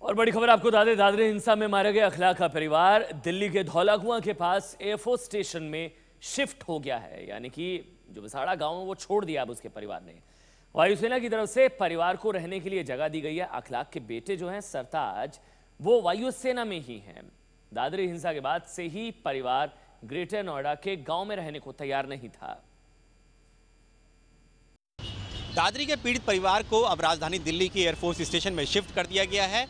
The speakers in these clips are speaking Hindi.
और बड़ी खबर आपको बता दें, दादरी हिंसा में मारे गए अखलाक का परिवार दिल्ली के धौला कुआं के पास एयरफोर्स स्टेशन में शिफ्ट हो गया है। यानी कि जो विसाड़ा गांव है वो छोड़ दिया अब उसके परिवार ने। वायुसेना की तरफ से परिवार को रहने के लिए जगह दी गई है। अखलाक के बेटे जो हैं सरताज, वो वायुसेना में ही हैं। दादरी हिंसा के बाद से ही परिवार ग्रेटर नोएडा के गांव में रहने को तैयार नहीं था। दादरी के पीड़ित परिवार को अब राजधानी दिल्ली के एयरफोर्स स्टेशन में शिफ्ट कर दिया गया है।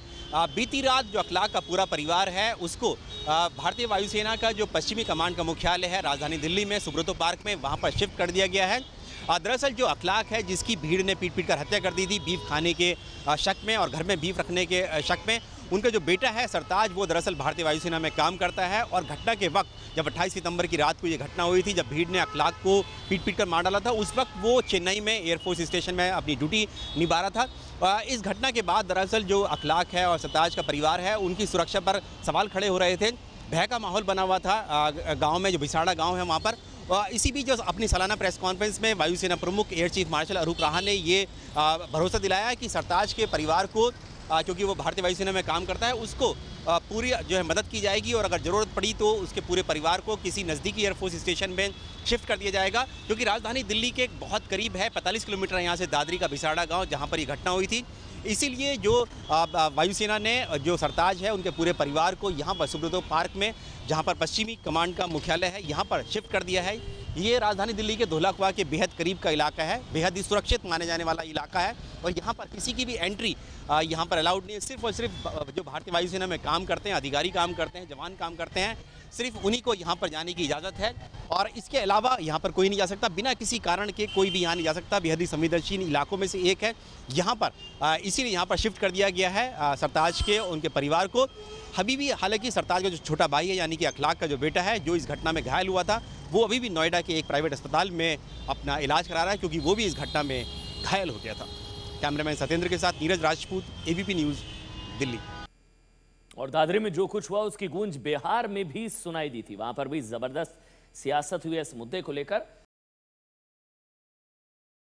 बीती रात जो अखलाक का पूरा परिवार है उसको भारतीय वायुसेना का जो पश्चिमी कमांड का मुख्यालय है राजधानी दिल्ली में सुब्रतो पार्क में, वहां पर शिफ्ट कर दिया गया है। दरअसल जो अखलाक है, जिसकी भीड़ ने पीट कर हत्या कर दी थी बीफ खाने के शक में और घर में बीफ रखने के शक में, उनका जो बेटा है सरताज, वो दरअसल भारतीय वायुसेना में काम करता है। और घटना के वक्त जब 28 सितंबर की रात को ये घटना हुई थी, जब भीड़ ने अखलाक को पीट कर मार डाला था, उस वक्त वो चेन्नई में एयरफोर्स स्टेशन में अपनी ड्यूटी निभा रहा था। इस घटना के बाद दरअसल जो अखलाक है और सरताज का परिवार है, उनकी सुरक्षा पर सवाल खड़े हो रहे थे। भय का माहौल बना हुआ था गाँव में, जो विसाड़ा गाँव है वहाँ पर। इसी बीच जो अपनी सालाना प्रेस कॉन्फ्रेंस में वायुसेना प्रमुख एयर चीफ मार्शल अरूप राहा ने ये भरोसा दिलाया कि सरताज के परिवार को, क्योंकि वो भारतीय वायुसेना में काम करता है, उसको पूरी जो है मदद की जाएगी और अगर ज़रूरत पड़ी तो उसके पूरे परिवार को किसी नज़दीकी एयरफोर्स स्टेशन में शिफ्ट कर दिया जाएगा, क्योंकि राजधानी दिल्ली के बहुत करीब है। 45 किलोमीटर यहाँ से दादरी का विसाड़ा गाँव, जहाँ पर ये घटना हुई थी। इसीलिए जो वायुसेना ने जो सरताज है उनके पूरे परिवार को यहाँ पर सुब्रतो पार्क में, जहाँ पर पश्चिमी कमांड का मुख्यालय है, यहाँ पर शिफ्ट कर दिया है। ये राजधानी दिल्ली के धौला कुआं के बेहद करीब का इलाका है, बेहद ही सुरक्षित माने जाने वाला इलाका है और यहाँ पर किसी की भी एंट्री यहाँ पर अलाउड नहीं है। सिर्फ और सिर्फ जो भारतीय वायुसेना में काम करते हैं, अधिकारी काम करते हैं, जवान काम करते हैं, सिर्फ उन्हीं को यहाँ पर जाने की इजाज़त है और इसके अलावा यहाँ पर कोई नहीं जा सकता। बिना किसी कारण के कोई भी यहाँ नहीं जा सकता। बेहद ही संवेदनशील इलाकों में से एक है यहाँ पर, इसीलिए यहाँ पर शिफ्ट कर दिया गया है सरताज के उनके परिवार को। अभी भी हालांकि सरताज का जो छोटा भाई है, यानी कि अखलाक का जो बेटा है, जो इस घटना में घायल हुआ था, वो अभी भी नोएडा के एक प्राइवेट अस्पताल में अपना इलाज करा रहा है, क्योंकि वो भी इस घटना में घायल हो गया था। कैमरामैन सत्येंद्र के साथ नीरज राजपूत, एबीपी न्यूज़, दिल्ली। और दादरी में जो कुछ हुआ उसकी गूंज बिहार में भी सुनाई दी थी। वहां पर भी जबरदस्त सियासत हुई इस मुद्दे को लेकर।